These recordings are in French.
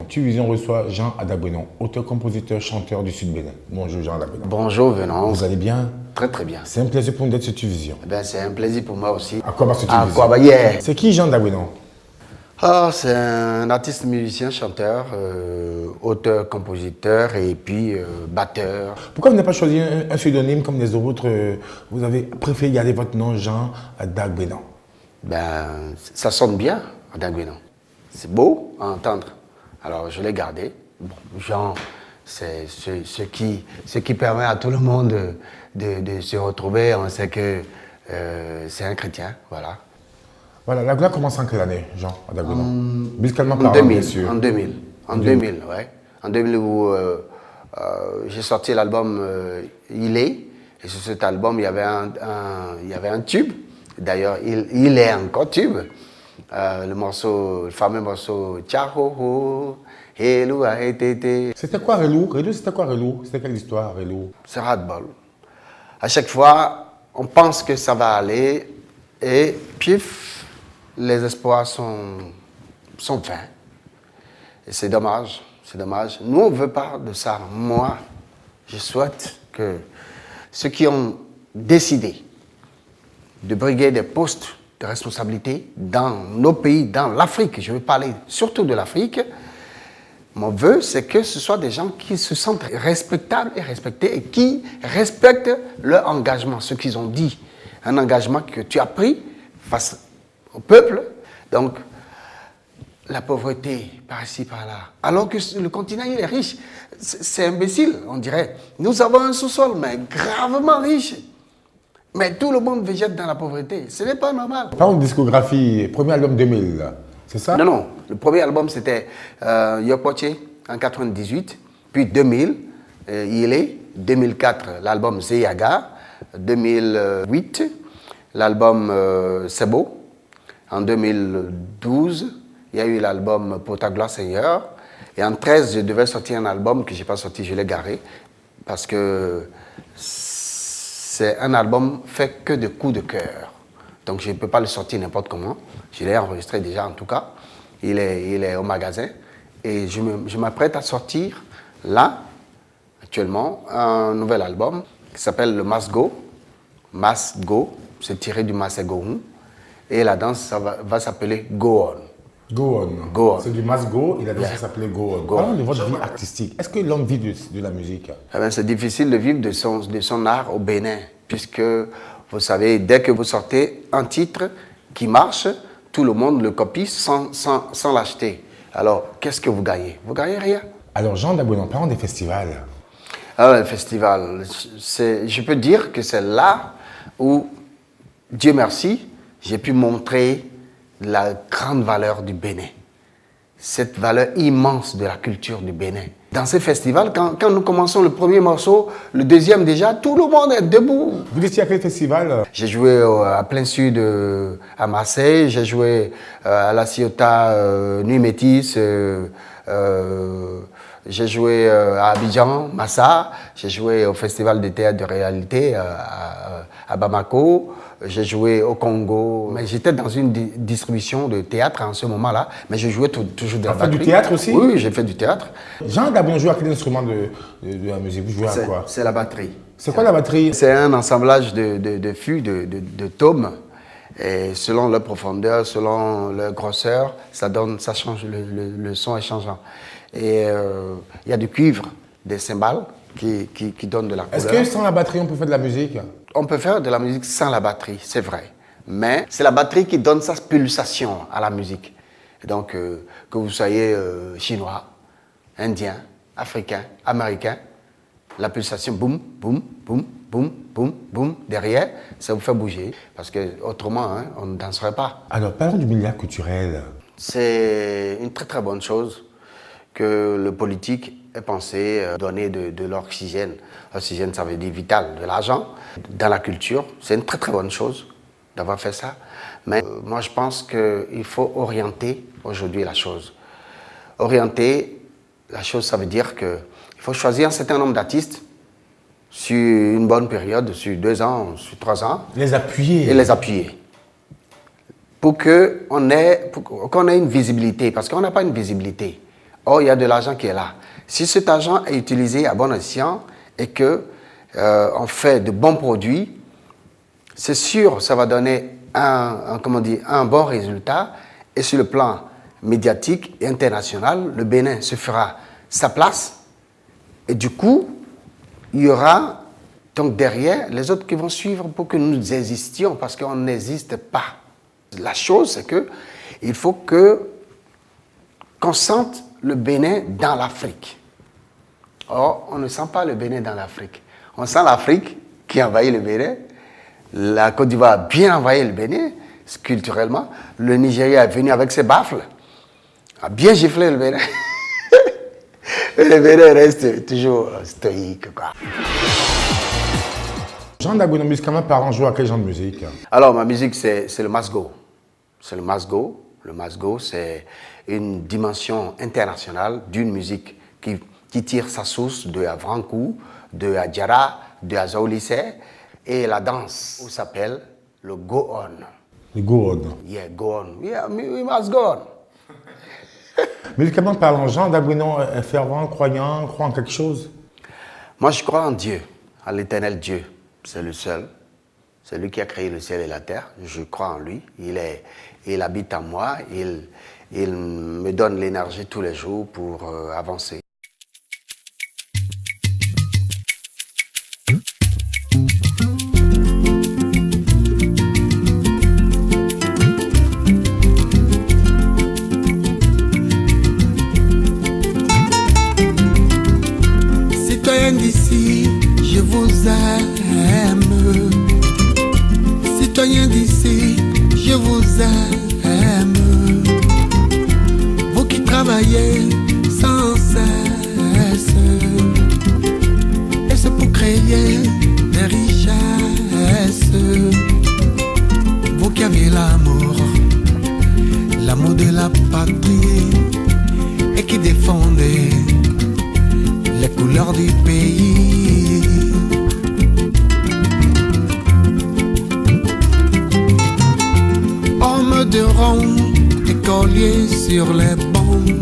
Tuvision reçoit Jean Adagbenon, auteur, compositeur, chanteur du Sud Bénin. Bonjour Jean Adagbenon. Bonjour Venance. Vous allez bien? Très très bien. C'est un plaisir pour nous d'être sur Tuvision. C'est un plaisir pour moi aussi. Akwaaba sur Tuvision. Akwaaba, yeah. C'est qui Jean Adagbenon? C'est un artiste, musicien, chanteur, auteur, compositeur et puis batteur. Pourquoi vous n'avez pas choisi un pseudonyme comme les autres? Vous avez préféré garder votre nom Jean Adagbenon? Ça sonne bien, Adagbenon. C'est beau à entendre. Alors je l'ai gardé. Bon, Jean, c'est ce qui permet à tout le monde de se retrouver. On sait que c'est un chrétien, voilà. Voilà, la gloire commence en quelle année, Jean Adagbenon? Musicalement En parlant, 2000, bien sûr. En 2000. En 2000, ouais. En 2000 où j'ai sorti l'album Il est. Et sur cet album, il y avait un tube. D'ailleurs, il est encore tube. Le fameux morceau Tchaho, Hello a été. C'était quoi Relou? C'était quoi Relou? C'était quelle histoire, Relou? C'est ras-de-bol. À chaque fois, on pense que ça va aller et pif, les espoirs sont vains. Et c'est dommage, c'est dommage. Nous, on ne veut pas de ça. Moi, je souhaite que ceux qui ont décidé de briguer des postes de responsabilité dans nos pays, dans l'Afrique, je veux parler surtout de l'Afrique, mon vœu, c'est que ce soit des gens qui se sentent respectables et respectés et qui respectent leur engagement, ce qu'ils ont dit. Un engagement que tu as pris face au peuple. Donc, la pauvreté, par ici, par là. Alors que le continent, il est riche. C'est imbécile, on dirait. Nous avons un sous-sol, mais gravement riche. Mais tout le monde végète dans la pauvreté. Ce n'est pas normal. Parlons de discographie, premier album 2000, c'est ça? Non. Le premier album, c'était Yokpoche en 98. Puis 2000, Il est. 2004, l'album Zeyaga. 2008, l'album C'est beau. En 2012, il y a eu l'album Pour ta gloire Seigneur. Et en 2013, je devais sortir un album que je n'ai pas sorti, je l'ai garé. Parce que c'est un album fait que de coups de cœur. Donc je ne peux pas le sortir n'importe comment. Je l'ai enregistré déjà en tout cas. Il est au magasin. Et je m'apprête à sortir là, actuellement, un nouvel album qui s'appelle le Mas Go. Mas Go, c'est tiré du Masegohun. Et la danse, ça va s'appeler Go On. Go On. Go On. C'est du Mas Go et la danse s'appelait Go On. Parlons de votre So, vie artistique. Est-ce que l'homme vit de la musique? C'est difficile de vivre de son art au Bénin, puisque, vous savez, dès que vous sortez un titre qui marche, tout le monde le copie sans l'acheter. Alors, qu'est-ce que vous gagnez? Vous gagnez rien. Alors, Jean Adagbenon, parlons des festivals. Alors, le festival, je peux dire que c'est là où, Dieu merci, j'ai pu montrer la grande valeur du Bénin. Cette valeur immense de la culture du Bénin. Dans ces festivals, quand nous commençons le premier morceau, le deuxième déjà, tout le monde est debout. Vous étiez à quel festival? J'ai joué à plein sud à Marseille, j'ai joué à la Ciotat Nuit Métis, j'ai joué à Abidjan, Massa, j'ai joué au Festival de théâtre de réalité à Bamako, j'ai joué au Congo. Mais j'étais dans une distribution de théâtre en ce moment-là, mais je jouais toujours de la batterie. Vous fait du théâtre aussi? Oui, j'ai fait du théâtre. Jean Adagbenon joue à quel instrument de la musique? Vous jouez à quoi? C'est la batterie. C'est quoi la batterie? C'est un assemblage de fûts, de tomes. Et selon leur profondeur, selon leur grosseur, ça change, le son est changeant. Et il y a du cuivre, des cymbales qui donnent de la couleur. Est-ce que sans la batterie, on peut faire de la musique? On peut faire de la musique sans la batterie, c'est vrai. Mais c'est la batterie qui donne sa pulsation à la musique. Et donc, que vous soyez chinois, indien, africain, américain, la pulsation, boum, boum, boum, boum, boum, boum, derrière, ça vous fait bouger. Parce que autrement, on ne danserait pas. Alors, parlons du milieu culturel. C'est une très très bonne chose que le politique ait pensé donner de l'oxygène. L'oxygène, ça veut dire vital, de l'argent. Dans la culture, c'est une très très bonne chose d'avoir fait ça. Mais moi, je pense qu'il faut orienter aujourd'hui la chose. Orienter la chose, ça veut dire qu'il faut choisir un certain nombre d'artistes sur une bonne période, sur 2 ans, sur 3 ans. Les appuyer. Et les appuyer. Pour qu'on ait une visibilité, parce qu'on n'a pas une visibilité. Or, il y a de l'argent qui est là. Si cet argent est utilisé à bon escient et que on fait de bons produits, c'est sûr, ça va donner un bon résultat. Et sur le plan médiatique et international, le Bénin se fera sa place. Et du coup, il y aura donc derrière les autres qui vont suivre pour que nous existions, parce qu'on n'existe pas. La chose, c'est que il faut qu'on sente le Bénin dans l'Afrique. Or, on ne sent pas le Bénin dans l'Afrique. On sent l'Afrique qui envahit le Bénin. La Côte d'Ivoire a bien envahi le Bénin, culturellement. Le Nigeria est venu avec ses baffles, a bien giflé le Bénin. Et le Bénin reste toujours stoïque, quoi. Jean Dagouinon, musicalement parlant, joue à quel genre de musique? Alors, ma musique, c'est le masgo. C'est le masgo. Le masgo, c'est une dimension internationale d'une musique qui tire sa source de Avrankou, de Adjara, de Azaoulisse. Et la danse s'appelle le go-on. Le go-on. Yeah, go-on. Yeah, we must go on. Musicalement parlant, Jean Dagouinon est fervent, croyant, croit en quelque chose? Moi, je crois en Dieu, en l'éternel Dieu. C'est le seul. C'est lui qui a créé le ciel et la terre. Je crois en lui. Il habite en moi. Il me donne l'énergie tous les jours pour avancer. Citoyens d'ici, je vous aime. Citoyens d'ici, je vous aime. Vous qui travaillez sans cesse, et c'est pour créer des richesses. Vous qui avez l'amour de la patrie, et qui défendez les couleurs du pays. Hommes de rang, écoliers sur les bancs,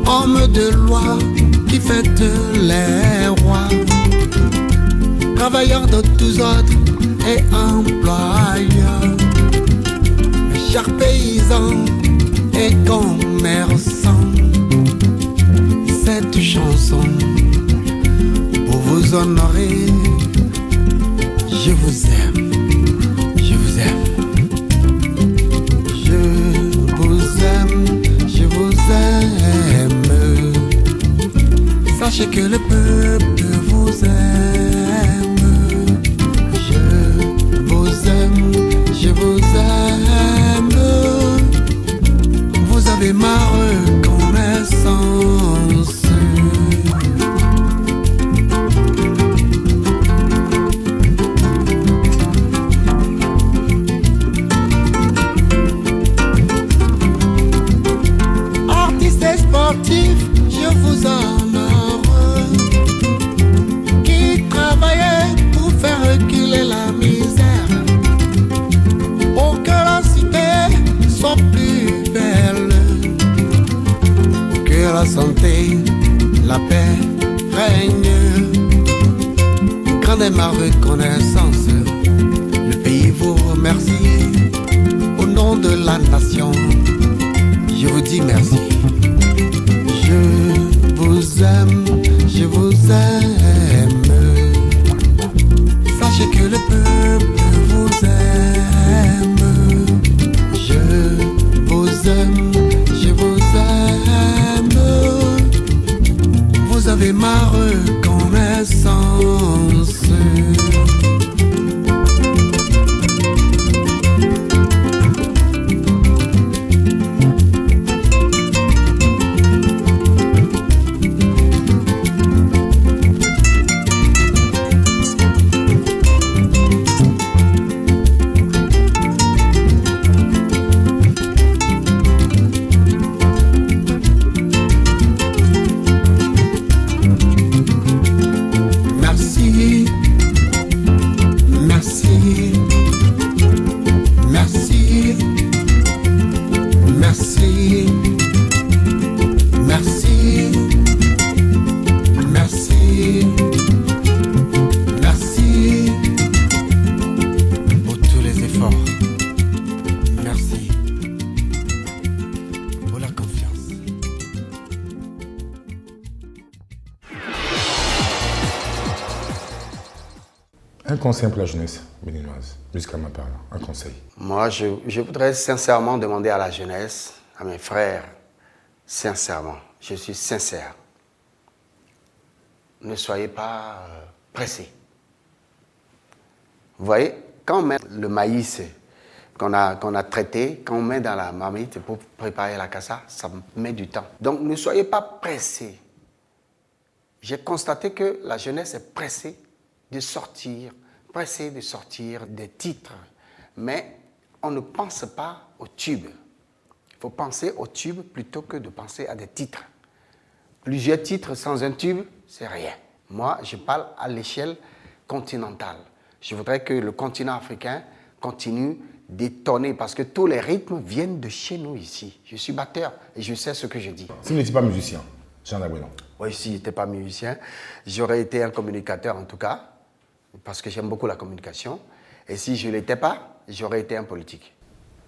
hommes de loi qui fêtent les rois, travailleurs de tous ordres et employeurs, chers paysans et commerçants. Cette chanson pour vous honorer, je vous aime, je vous aime, je vous aime, je vous aime. Sachez que le peuple vous aime. Je vous aime, je vous aime. Vous avez ma reconnaissance. Je vous honore, qui travaillait pour faire reculer la misère, pour que la cité soit plus belle, que la santé, la paix règne. Grande est ma reconnaissance, le pays vous remercie. Au nom de la nation, je vous dis merci. Je vous aime, je vous aime. Sachez que le peuple vous aime. Je vous aime, je vous aime. Vous avez ma reconnaissance. Un conseil pour la jeunesse béninoise, jusqu'à ma part, un conseil. Moi, je voudrais sincèrement demander à la jeunesse, à mes frères, sincèrement, je suis sincère, ne soyez pas pressés. Vous voyez, quand on met le maïs qu'on a traité, quand on met dans la marmite pour préparer la cassa, ça met du temps. Donc ne soyez pas pressés. J'ai constaté que la jeunesse est pressée de sortir des titres. Mais on ne pense pas au tube. Il faut penser au tube plutôt que de penser à des titres. Plusieurs titres sans un tube, c'est rien. Moi, je parle à l'échelle continentale. Je voudrais que le continent africain continue d'étonner parce que tous les rythmes viennent de chez nous ici. Je suis batteur et je sais ce que je dis. Si vous n'étiez pas musicien, Jean Labouénon. Oui, si je n'étais pas musicien, j'aurais été un communicateur en tout cas, parce que j'aime beaucoup la communication. Et si je ne l'étais pas, j'aurais été un politique.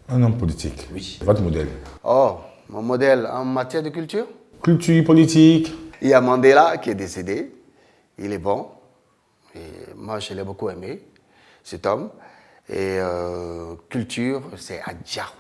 Un homme politique. Oui. Votre modèle. Oh, mon modèle en matière de culture? Culture, politique. Il y a Mandela qui est décédé. Il est bon. Et moi, je l'ai beaucoup aimé, cet homme. Et culture, c'est Adja.